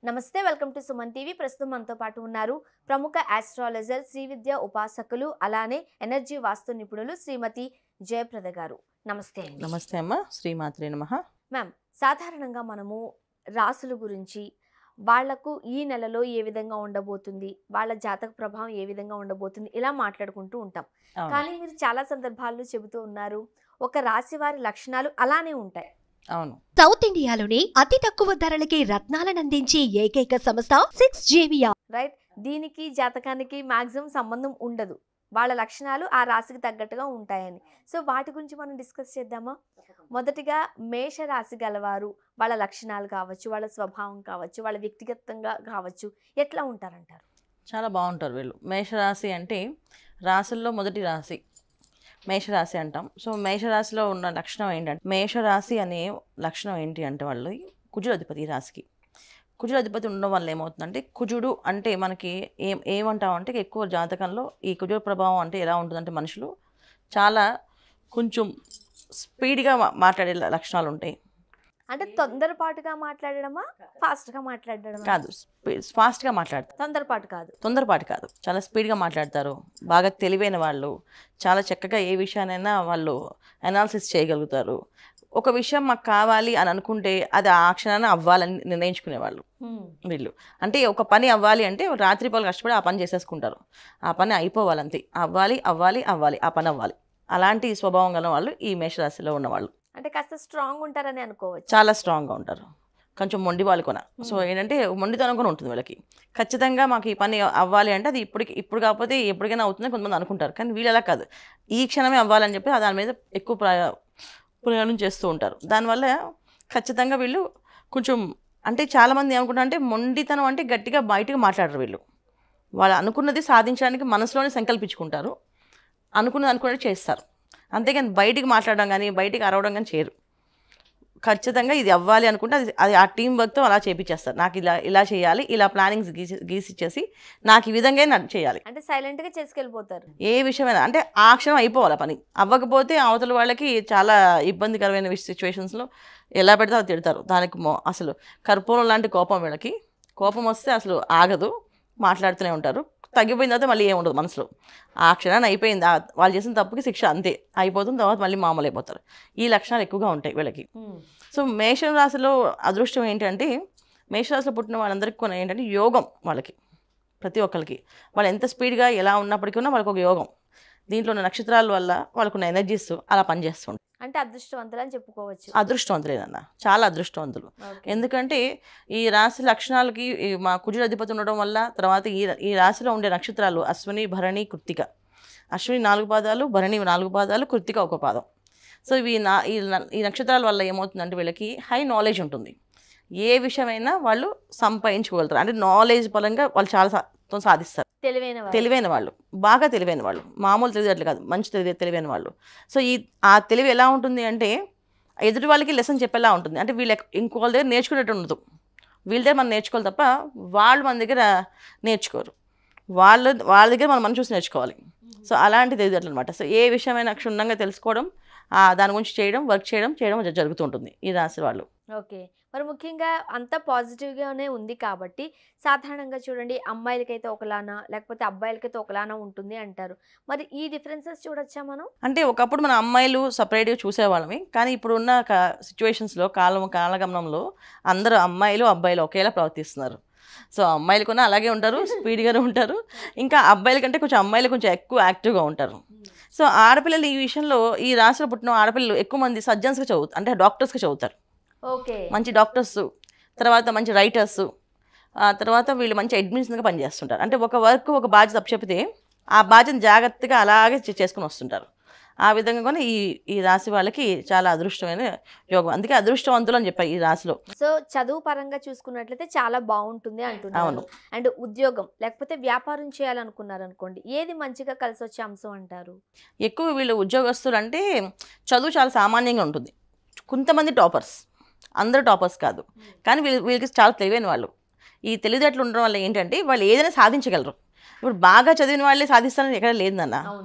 నమస్తే welcome to Suman TV ప్రస్తుతం మనతో పాటు ఉన్నారు ప్రముఖ ఆస్ట్రాలజర్ శ్రీవిద్య ఉపాసకులు అలానే ఎనర్జీ వాస్తు నిపుణులు శ్రీమతి జయప్రద గారు. నమస్తే అండి. నమస్తే అమ్మ. శ్రీమాత్రే నమః. మ్యామ్, సాధారణంగా మనము రాసుల గురించి వాళ్లకు ఈ నెలలో ఏ విధంగా ఉండబోతుంది, వాళ్ళ జాతక ప్రభావం ఏ విధంగా ఉండబోతుంది ఇలా మాట్లాడుకుంటూ ఉంటాం. కానీ మీరు చాలా సందర్భాల్లో చెబుతూ ఉన్నారు ఒక రాశి వారి లక్షణాలు అలానే ఉంటాయి. అవును. సౌత్ ఇండియాలోనే అతి తక్కువ ధరలకి రత్నాలను అందించే ఏకైక సంస్థ 6JVR. రైట్. దీనికి జాతకానికి మాక్సిమం సంబంధం ఉండదు, వాళ్ళ లక్షణాలు ఆ రాశికి తగ్గట్టుగా ఉంటాయని. సో వాటి గురించి మనం డిస్కస్ చేద్దామా? మొదటిగా మేష రాశి గలవారు వాళ్ళ లక్షణాలు కావచ్చు, వాళ్ళ స్వభావం కావచ్చు, వాళ్ళ వ్యక్తిగతంగా కావచ్చు, ఎట్లా ఉంటారంటారు? చాలా బాగుంటారు వీళ్ళు. మేషరాశి అంటే రాశుల్లో మొదటి రాశి మేషరాశి అంటాం. సో మేషరాశిలో ఉన్న లక్షణం ఏంటంటే, మేషరాశి అనే లక్షణం ఏంటి అంటే వాళ్ళు కుజుడు అధిపతి. ఈ రాశికి కుజుడు అధిపతి ఉండడం వల్ల ఏమవుతుందంటే, కుజుడు అంటే మనకి ఏమంటామంటే ఎక్కువ జాతకంలో ఈ కుజుడు ప్రభావం అంటే ఎలా ఉంటుందంటే మనుషులు చాలా కొంచెం స్పీడ్గా మాట్లాడే లక్షణాలు ఉంటాయి. అంటే తొందరపాటుగా మాట్లాడడమా, ఫాస్ట్గా మాట్లాడడమా? కాదు, ఫాస్ట్గా మాట్లాడతారు. తొందరపాటు కాదు, చాలా స్పీడ్గా మాట్లాడతారు. బాగా తెలివైన వాళ్ళు, చాలా చక్కగా ఏ విషయానైనా వాళ్ళు అనాలిసిస్ చేయగలుగుతారు. ఒక విషయం మాకు కావాలి అని అనుకుంటే అది ఆ క్షణాన్ని అవ్వాలని నిర్ణయించుకునేవాళ్ళు వీళ్ళు. అంటే ఒక పని అవ్వాలి అంటే రాత్రి పగలు కష్టపడి ఆ పని చేసేసుకుంటారు. ఆ పని అయిపోవాలంతే, అవ్వాలి అవ్వాలి అవ్వాలి, ఆ పని అవ్వాలి. అలాంటి స్వభావం గల వాళ్ళు ఈ మేషరాశిలో ఉన్నవాళ్ళు. అంటే కాస్త స్ట్రాంగ్ ఉంటారని అనుకోవచ్చు. చాలా స్ట్రాంగ్గా ఉంటారు, కొంచెం మొండి వాళ్ళు కొన. సో ఏంటంటే మొండితనం కూడా ఉంటుంది వీళ్ళకి. ఖచ్చితంగా మాకు ఈ పని అవ్వాలి అంటే అది ఇప్పుడు కాకపోతే ఎప్పటికైనా అవుతుందని కొంతమంది అనుకుంటారు. కానీ వీళ్ళు అలా కాదు, ఈ క్షణమే అవ్వాలని చెప్పి దాని మీద ఎక్కువ ప్రయాణం చేస్తూ ఉంటారు. దానివల్ల ఖచ్చితంగా వీళ్ళు కొంచెం అంటే చాలామంది ఏమనుకుంటారు అంటే మొండితనం అంటే గట్టిగా బయటకు మాట్లాడరు వీళ్ళు. వాళ్ళు అనుకున్నది సాధించడానికి మనసులోనే సంకల్పించుకుంటారు, అనుకున్నది చేస్తారు. అంతేగాని బయటికి మాట్లాడడం కానీ బయటికి అరవడం కానీ చేయరు. ఖచ్చితంగా ఇది అవ్వాలి అనుకుంటే అది ఆ టీం వర్క్తో అలా చేపించేస్తారు. నాకు ఇలా చేయాలి, ఇలా ప్లానింగ్స్ గీసిచ్చేసి నాకు ఈ విధంగా చేయాలి. అంటే సైలెంట్గా చేసుకెళ్ళిపోతారు. ఏ విషయమైనా అంటే ఆ క్షణం అయిపోవాలి పని. అవ్వకపోతే అవతల వాళ్ళకి చాలా ఇబ్బందికరమైన సిచ్యువేషన్స్లో ఎలా పెడితే అది తిడతారు. దానికి అసలు కర్పూరం లాంటి కోపం వీళ్ళకి. కోపం వస్తే అసలు ఆగదు, మాట్లాడుతూనే ఉంటారు. తగ్గిపోయిన తర్వాత మళ్ళీ ఏముండదు మనసులో. ఆ క్షణాన్ని అయిపోయింది, వాళ్ళు చేసిన తప్పుకి శిక్ష అంతే అయిపోతుంది, తర్వాత మళ్ళీ మామూలు అయిపోతారు. ఈ లక్షణాలు ఎక్కువగా ఉంటాయి వీళ్ళకి. సో మేషం రాశిలో అదృష్టం ఏంటంటే, మేషరాశిలో పుట్టిన వాళ్ళందరికీ కొన్ని ఏంటంటే యోగం. వాళ్ళకి ప్రతి ఒక్కరికి వాళ్ళు ఎంత స్పీడ్గా ఎలా ఉన్నప్పటికీ ఉన్నా వాళ్ళకి ఒక యోగం. దీంట్లో ఉన్న నక్షత్రాల వల్ల వాళ్ళకున్న ఎనర్జీస్ అలా పనిచేస్తుంటాయి. అంటే అదృష్టవంతులు అని చెప్పుకోవచ్చు. అదృష్టవంతులేనన్న, చాలా అదృష్టవంతులు. ఎందుకంటే ఈ రాశి లక్షణాలకి మా కుజుడు అధిపతి ఉండడం వల్ల, తర్వాత ఈ రాశిలో ఉండే నక్షత్రాలు అశ్విని, భరణి, కృత్తిక. అశ్విని 4 పాదాలు, భరణి 4 పాదాలు, కృత్తిక 1 పాదం. సో ఈ నక్షత్రాల వల్ల ఏమవుతుందంటే వీళ్ళకి హై నాలెడ్జ్ ఉంటుంది. ఏ విషయమైనా వాళ్ళు సంపాదించుకోగలుగుతారు. అంటే నాలెడ్జ్ పరంగా వాళ్ళు చాలా సాధిస్తారు. తెలివైన వాళ్ళు, బాగా తెలివైన వాళ్ళు, మామూలు తెలివితేటలు కాదు, మంచి తెలివైన వాళ్ళు. సో ఆ తెలివి ఎలా ఉంటుంది అంటే ఎదుటి వాళ్ళకి లెసన్ చెప్పేలా ఉంటుంది. అంటే వీళ్ళు ఇంకోళ్ళ దగ్గర నేర్చుకునేట్టు ఉండదు. వీళ్ళ దగ్గర మనం నేర్చుకోవాలి తప్ప వాళ్ళు మన దగ్గర నేర్చుకోరు. వాళ్ళ దగ్గర మనం చూసి నేర్చుకోవాలి. సో అలాంటి తెలివితేటలు అనమాట. సో ఏ విషయమైనా క్షుణ్ణంగా తెలుసుకోవడం, దాని గురించి వర్క్ చేయడం జరుగుతూ ఉంటుంది ఈ రాశి వాళ్ళు. ఓకే. మరి ముఖ్యంగా అంత పాజిటివ్గానే ఉంది కాబట్టి సాధారణంగా చూడండి, అమ్మాయిలకైతే ఒకలానా లేకపోతే అబ్బాయిలకైతే ఒకలానా ఉంటుంది అంటారు. మరి ఈ డిఫరెన్సెస్ చూడొచ్చా మనం? అంటే ఒకప్పుడు మన అమ్మాయిలు సపరేట్గా చూసేవాళ్ళమే, కానీ ఇప్పుడున్న సిచ్యువేషన్స్లో కాలగమనంలో అందరూ అమ్మాయిలు అబ్బాయిలు ఒకేలా ప్రవర్తిస్తున్నారు. సో అమ్మాయిలు కూడా అలాగే ఉంటారు, స్పీడ్గానే ఉంటారు. ఇంకా అబ్బాయిల కంటే కొంచెం అమ్మాయిలు కొంచెం ఎక్కువ యాక్టివ్గా ఉంటారు. సో ఆడపిల్లలు ఈ విషయంలో, ఈ రాశిలో పుట్టిన ఆడపిల్లలు ఎక్కువ మంది సర్జన్స్గా చదువుతారు, అంటే డాక్టర్స్గా చదువుతారు. ఓకే. మంచి డాక్టర్స్, తర్వాత మంచి రైటర్స్, తర్వాత వీళ్ళు మంచి అడ్మినిస్ట్రేషన్గా పనిచేస్తుంటారు. అంటే ఒక వర్క్ ఒక బాధ్యత అప్పచెప్పితే ఆ బాధ్యతను జాగ్రత్తగా అలాగే చేసుకుని వస్తుంటారు. ఆ విధంగా కూడా ఈ రాశి వాళ్ళకి చాలా అదృష్టమైన యోగం. అందుకే అదృష్టవంతులు అని చెప్పారు ఈ రాశిలో. సో చదువు పరంగా చూసుకున్నట్లయితే చాలా బాగుంటుంది అంటున్నారు. అవును. అండ్ ఉద్యోగం లేకపోతే వ్యాపారం చేయాలనుకున్నారు అనుకోండి, ఏది మంచిగా కలిసి వచ్చే అంశం అంటారు? ఎక్కువ వీళ్ళు ఉద్యోగస్తులు అంటే చదువు చాలా సామాన్యంగా ఉంటుంది. కొంతమంది టాపర్స్, అందరూ టాపర్స్ కాదు, కానీ వీళ్ళకి చాలా తెలివైన వాళ్ళు. ఈ తెలివితేటలు ఉండడం వల్ల ఏంటంటే వాళ్ళు ఏదైనా సాధించగలరు. ఇప్పుడు బాగా చదివిన వాళ్ళే సాధిస్తారని ఎక్కడ లేదన్న.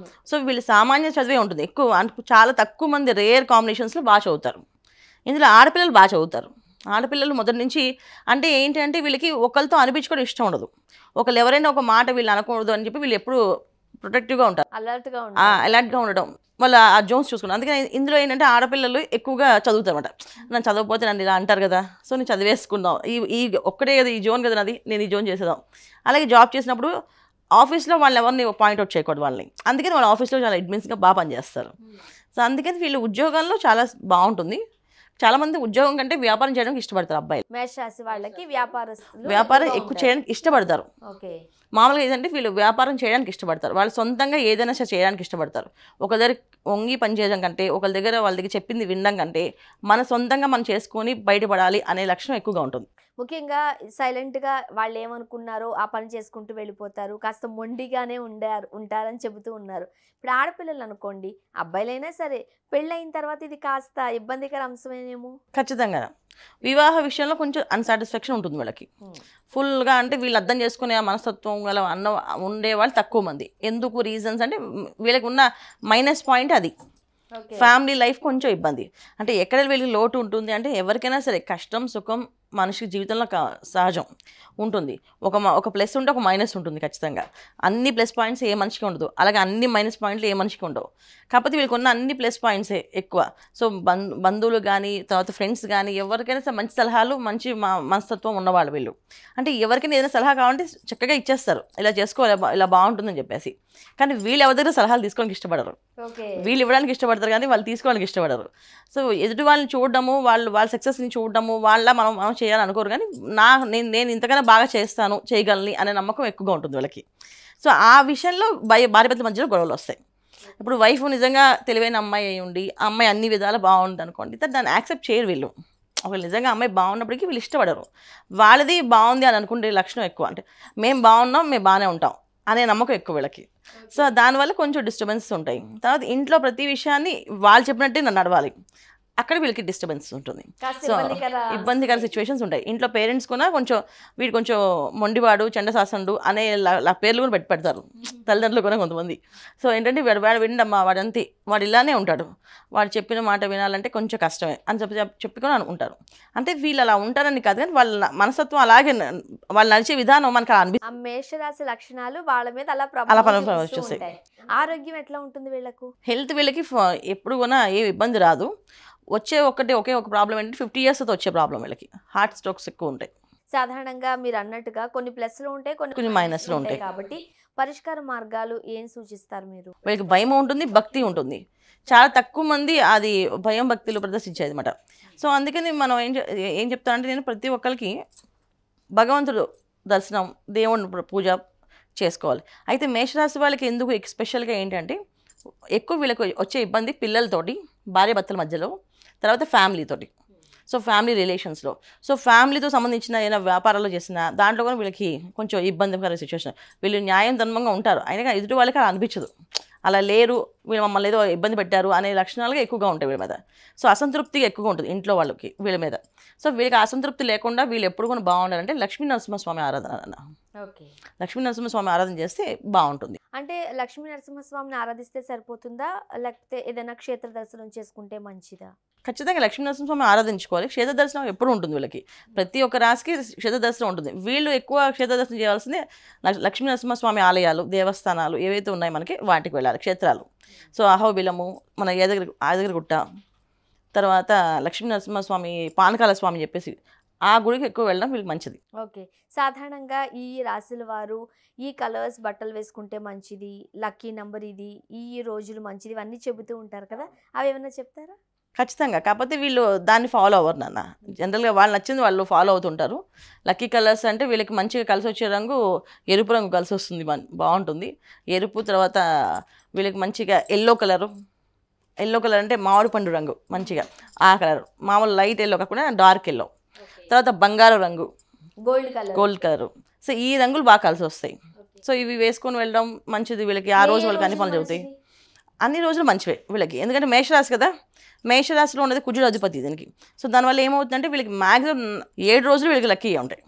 సో వీళ్ళు సామాన్య చదివే ఉంటుంది ఎక్కువ. చాలా తక్కువ మంది రేర్ కాంబినేషన్స్లో బాగా చదువుతారు. ఇందులో ఆడపిల్లలు బాగా చదువుతారు. ఆడపిల్లలు మొదటి నుంచి అంటే ఏంటి అంటే వీళ్ళకి ఒకరితో అనిపించుకోవడం ఇష్టం ఉండదు. ఒకళ్ళు ఎవరైనా ఒక మాట వీళ్ళు అనకూడదు అని చెప్పి వీళ్ళు ఎప్పుడు ప్రొటెక్టివ్గా ఉంటారు, అలర్ట్గా అలర్ట్గా ఉండడం, వాళ్ళ ఆ జోన్స్ చూసుకున్నాను. అందుకని ఇందులో ఏంటంటే ఆడపిల్లలు ఎక్కువగా చదువుతారన్నమాట. నన్ను చదవకపోతే నన్ను ఇలా అంటారు కదా, సో నేను చదివేసుకుందాం, ఈ ఒక్కటే కదా ఈ జోన్ కదా నాది, నేను ఈ జోన్ చేసేదాం. అలాగే జాబ్ చేసినప్పుడు ఆఫీస్లో వాళ్ళు ఎవరిని పాయింట్అవుట్ చేయకూడదు వాళ్ళని, అందుకని వాళ్ళు ఆఫీస్లో చాలా అడ్మిన్స్గా బాగా పనిచేస్తారు. సో అందుకని వీళ్ళు ఉద్యోగాల్లో చాలా బాగుంటుంది. చాలామంది ఉద్యోగం కంటే వ్యాపారం చేయడానికి ఇష్టపడతారు అబ్బాయిలు. మేషరాశి వాళ్ళకి వ్యాపారస్తులు వ్యాపారం ఎక్కువ చేయడానికి ఇష్టపడతారు. ఓకే. మామూలుగా ఏంటంటే వీళ్ళు వ్యాపారం చేయడానికి ఇష్టపడతారు, వాళ్ళు సొంతంగా ఏదైనా సరే చేయడానికి ఇష్టపడతారు. ఒక దగ్గర వంగి పని చేయడం కంటే, ఒకరి దగ్గర వాళ్ళ దగ్గర చెప్పింది వినడం కంటే మన సొంతంగా మనం చేసుకొని బయటపడాలి అనే లక్షణం ఎక్కువగా ఉంటుంది. ముఖ్యంగా సైలెంట్గా వాళ్ళు ఏమనుకున్నారో ఆ పని చేసుకుంటూ వెళ్ళిపోతారు, కాస్త మొండిగానే ఉంటారని చెబుతూ ఉన్నారు. ఇప్పుడు ఆడపిల్లలు అనుకోండి, అబ్బాయిలైనా సరే, పెళ్ళయిన తర్వాత ఇది కాస్త ఇబ్బందికర అంశమేనేమో. ఖచ్చితంగా వివాహ విషయంలో కొంచెం అన్సాటిస్ఫాక్షన్ ఉంటుంది వీళ్ళకి ఫుల్గా. అంటే వీళ్ళు అర్థం చేసుకునే మనస్తత్వం గల ఉండేవాళ్ళు తక్కువ మంది. ఎందుకు రీజన్స్ అంటే వీళ్ళకి ఉన్న మైనస్ పాయింట్ అది. ఫ్యామిలీ లైఫ్ కొంచెం ఇబ్బంది. అంటే ఎక్కడ వీళ్ళకి లోటు ఉంటుంది అంటే ఎవరికైనా సరే కష్టం సుఖం మనిషి జీవితంలో సహజం ఉంటుంది. ఒక ప్లస్ ఉంటే ఒక మైనస్ ఉంటుంది ఖచ్చితంగా. అన్ని ప్లస్ పాయింట్స్ ఏ మనిషికి ఉండదు, అలాగే అన్ని మైనస్ పాయింట్లు ఏ మనిషికి ఉండవు. కాకపోతే వీళ్ళకి ఉన్న అన్ని ప్లస్ పాయింట్సే ఎక్కువ. సో బంధువులు కానీ తర్వాత ఫ్రెండ్స్ కానీ ఎవరికైనా సరే మంచి సలహాలు మంచి మనస్తత్వం ఉన్నవాళ్ళు వీళ్ళు. అంటే ఎవరికైనా ఏదైనా సలహా కావాలంటే చక్కగా ఇచ్చేస్తారు, ఇలా చేసుకోవాలి ఇలా బాగుంటుందని చెప్పేసి. కానీ వీళ్ళు ఎవరి దగ్గర సలహాలు తీసుకోవడానికి ఇష్టపడరు, వీళ్ళు ఇవ్వడానికి ఇష్టపడతారు కానీ వాళ్ళు తీసుకోవడానికి ఇష్టపడరు. సో ఎదుటి వాళ్ళని చూడడము, వాళ్ళ సక్సెస్ని చూడడము, మనం చేయాలనుకోరు. కానీ నేను ఇంతకన్నా బాగా చేస్తాను చేయగలని అనే నమ్మకం ఎక్కువగా ఉంటుంది వీళ్ళకి. సో ఆ విషయంలో భార్యాభర్తల మధ్యలో గొడవలు వస్తాయి. ఇప్పుడు వైఫ్ నిజంగా తెలివైన అమ్మాయి అయి ఉండి ఆ అమ్మాయి అన్ని విధాలు బాగుంది అనుకోండి, దాన్ని యాక్సెప్ట్ చేయరు వీళ్ళు. ఒకవేళ నిజంగా అమ్మాయి బాగున్నప్పటికీ వీళ్ళు ఇష్టపడరు. వాళ్ళది బాగుంది అని అనుకుంటే లక్షణం ఎక్కువ. అంటే మేము బాగున్నాం, మేము బాగానే ఉంటాం అనే నమ్మకం ఎక్కువ వీళ్ళకి. సో దానివల్ల కొంచెం డిస్టర్బెన్సెస్ ఉంటాయి. తర్వాత ఇంట్లో ప్రతి విషయాన్ని వాళ్ళు చెప్పినట్టే నన్ను నడవాలి, అక్కడ వీళ్ళకి డిస్టర్బెన్స్ ఉంటుంది. సో ఇబ్బందికర సిచ్యువేషన్స్ ఉంటాయి. ఇంట్లో పేరెంట్స్ కూడా వీడు కొంచెం మొండివాడు చండశాసనుడు అనే పేర్లు కూడా పెడతారు తల్లిదండ్రులు కూడా కొంతమంది. సో ఏంటంటే వాడు వినడమ్మా, వాడంతే, వాడు ఇలానే ఉంటాడు, వాడు చెప్పిన మాట వినాలంటే కొంచెం కష్టమే అని చెప్పుకొని అనుకుంటారు. అంటే వీళ్ళు అలా ఉంటారని కాదు, కానీ వాళ్ళ మనస్తత్వం అలాగే వాళ్ళు నడిచే విధానం మనకు అనిపిస్తుంది. మేషరాశి లక్షణాలు వాళ్ళ మీద అలా ప్రభావం చూపిస్తాయి. ఆరోగ్యం ఎట్లా ఉంటుంది వీళ్ళకు? హెల్త్ వీళ్ళకి ఎప్పుడు కూడా ఏ ఇబ్బంది రాదు. ఒకే ఒక ప్రాబ్లం ఏంటంటే 50 years వచ్చే ప్రాబ్లం వీళ్ళకి హార్ట్ స్ట్రోక్స్ ఎక్కువ ఉంటాయి. సాధారణంగా మీరు అన్నట్టుగా కొన్ని ప్లస్లు ఉంటాయి, కొన్ని మైనస్లు ఉంటాయి. కాబట్టి పరిష్కార మార్గాలు ఏం సూచిస్తారు మీరు? వీళ్ళకి భయం ఉంటుంది, భక్తి ఉంటుంది. చాలా తక్కువ మంది అది భయం భక్తులు ప్రదర్శించేది అనమాట. సో అందుకని మనం ఏం చెప్తానంటే, నేను ప్రతి ఒక్కరికి భగవంతుడు దర్శనం, దేవుని పూజ చేసుకోవాలి. అయితే మేషరాశి వాళ్ళకి ఎందుకు స్పెషల్గా ఏంటంటే, ఎక్కువ వీళ్ళకి వచ్చే ఇబ్బంది పిల్లలతోటి, భార్యాభర్తల మధ్యలో, తర్వాత ఫ్యామిలీతోటి. సో ఫ్యామిలీ రిలేషన్స్లో, సో ఫ్యామిలీతో సంబంధించిన ఏదైనా వ్యాపారాలు చేసిన దాంట్లో కూడా వీళ్ళకి కొంచెం ఇబ్బందికర సిచ్యువేషన్. వీళ్ళు న్యాయం ధర్మంగా ఉంటారు, అయినా ఎదుటి వాళ్ళకి అలా అనిపించదు, అలా లేరు, వీళ్ళు మమ్మల్ని ఏదో ఇబ్బంది పెట్టారు అనే లక్షణాలుగా ఎక్కువగా ఉంటాయి వీళ్ళ మీద. సో అసంతృప్తిగా ఎక్కువగా ఉంటుంది ఇంట్లో వాళ్ళకి వీళ్ళ మీద. సో వీళ్ళకి అసంతృప్తి లేకుండా వీళ్ళు ఎప్పుడు కూడా బాగుండాలంటే లక్ష్మీ నరసింహస్వామి ఆరాధన. లక్ష్మీ నరసింహస్వామి ఆరాధన చేస్తే బాగుంటుంది. అంటే లక్ష్మీ నరసింహస్వామిని ఆరాధిస్తే సరిపోతుందా, లేకపోతే ఏదైనా క్షేత్ర దర్శనం చేసుకుంటే మంచిదా? ఖచ్చితంగా లక్ష్మీ నరసింహస్వామి ఆరాధించుకోవాలి. క్షేత్ర దర్శనం ఎప్పుడు ఉంటుంది వీళ్ళకి, ప్రతి ఒక్క రాశికి క్షేత్ర దర్శనం ఉంటుంది. వీళ్ళు ఎక్కువ క్షేత్ర దర్శనం చేయాల్సిందే లక్ష్మీ నరసింహస్వామి ఆలయాలు, దేవస్థానాలు ఏవైతే ఉన్నాయో మనకి వాటికి వెళ్ళాలి, క్షేత్రాలు. సో అహోబిలము, మన యాదగిరిగుట్ట, తర్వాత లక్ష్మీ నరసింహస్వామి పానకాల స్వామి చెప్పేసి ఆ గుడికి ఎక్కువ వెళ్ళడం వీళ్ళకి మంచిది. ఓకే. సాధారణంగా ఈ రాశుల వారు ఈ కలర్స్ బట్టలు వేసుకుంటే మంచిది, లక్కీ నెంబర్ ఇది, ఈ రోజులు మంచిది, ఇవన్నీ చెబుతూ ఉంటారు కదా, అవి ఏమైనా చెప్తారా? ఖచ్చితంగా. కాకపోతే వీళ్ళు దాన్ని ఫాలో అవ్వరు నాన్న. జనరల్గా వాళ్ళు నచ్చింది వాళ్ళు ఫాలో అవుతుంటారు. లక్కీ కలర్స్ అంటే వీళ్ళకి మంచిగా కలిసి వచ్చే రంగు ఎరుపు రంగు కలిసి వస్తుంది, బాగుంటుంది ఎరుపు. తర్వాత వీళ్ళకి మంచిగా ఎల్లో కలర్ అంటే మామిడి పండు రంగు, మంచిగా ఆ కలర్, మామూలు లైట్ ఎల్లో కాకుండా డార్క్ ఎల్లో. తర్వాత బంగారు రంగు, గోల్డ్ కలర్. సో ఈ రంగులు బాగా కలిసి వస్తాయి. సో ఇవి వేసుకొని వెళ్ళడం మంచిది వీళ్ళకి. ఆ రోజు వాళ్ళకి అన్ని పనులు జరుగుతాయి, అన్ని రోజులు మంచివే వీళ్ళకి. ఎందుకంటే మేషరాశి కదా, మేషరాశిలో ఉన్నది కుజుడు అధిపతి దీనికి. సో దానివల్ల ఏమవుతుందంటే వీళ్ళకి మ్యాక్సిమం 7 రోజులు వీళ్ళకి లక్కీ ఉంటాయి,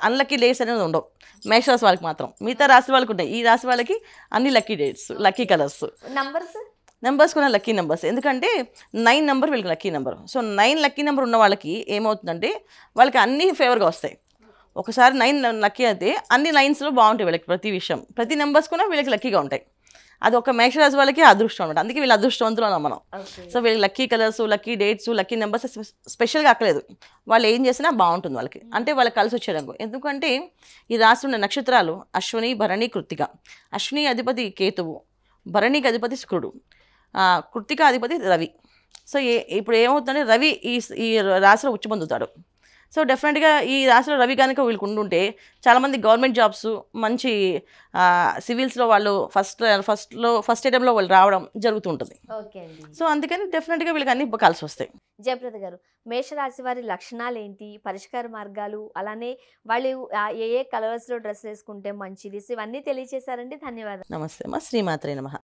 అన్లక్కీ డేట్స్ అనేది ఉండవు మేషరాశి వాళ్ళకి మాత్రం. మిగతా రాశి వాళ్ళకి ఉంటాయి, ఈ రాశి వాళ్ళకి అన్ని lucky dates, lucky colours. Numbers కూడా లక్కీ నెంబర్స్, ఎందుకంటే 9 నెంబర్ వీళ్ళకి lucky number. So 9 lucky number ఉన్న వాళ్ళకి ఏమవుతుందంటే వాళ్ళకి అన్నీ ఫేవర్గా వస్తాయి. ఒకసారి 9 లక్కీ అయితే అన్ని లైన్స్లో బాగుంటాయి వీళ్ళకి, ప్రతి విషయం ప్రతి నెంబర్స్ కూడా వీళ్ళకి లక్కీగా ఉంటాయి. అది ఒక మేషరాశి వాళ్ళకి అదృష్టం అనమాట, అందుకే వీళ్ళు అదృష్టవంతులు అన్నాం మనం. సో వీళ్ళకి lucky colours, lucky dates, lucky numbers స్పెషల్గా అక్కలేదు, వాళ్ళు ఏం చేసినా బాగుంటుంది వాళ్ళకి, అంటే వాళ్ళకి కలిసి వచ్చేయడం. ఎందుకంటే ఈ రాశి ఉన్న నక్షత్రాలు అశ్విని, భరణి, కృత్తిక. అశ్విని అధిపతి కేతువు, భరణికి అధిపతి శుక్రుడు, కృత్తిక అధిపతి రవి. సో ఇప్పుడు ఏమవుతుందంటే రవి ఈ రాశిలో ఉచ్చి పొందుతాడు. సో డెఫినెట్గా ఈ రాశిలో రవి కనుక వీళ్ళకి ఉండుంటే చాలామంది గవర్నమెంట్ జాబ్స్, మంచి సివిల్స్లో వాళ్ళు ఫస్ట్ ఐటెంలో వాళ్ళు రావడం జరుగుతూ ఉంటుంది. ఓకే అండి. సో అందుకని డెఫినెట్గా వీళ్ళకి అన్ని కలిసి వస్తాయి. జయప్రద గారు, మేషరాశి వారి లక్షణాలు ఏంటి, పరిష్కార మార్గాలు, అలానే వాళ్ళు ఏ కలర్స్లో డ్రెస్ వేసుకుంటే మంచిది, ఇవన్నీ తెలియచేశారండి. ధన్యవాదాలు. నమస్తే అమ్మ. శ్రీమాత్రే నమః.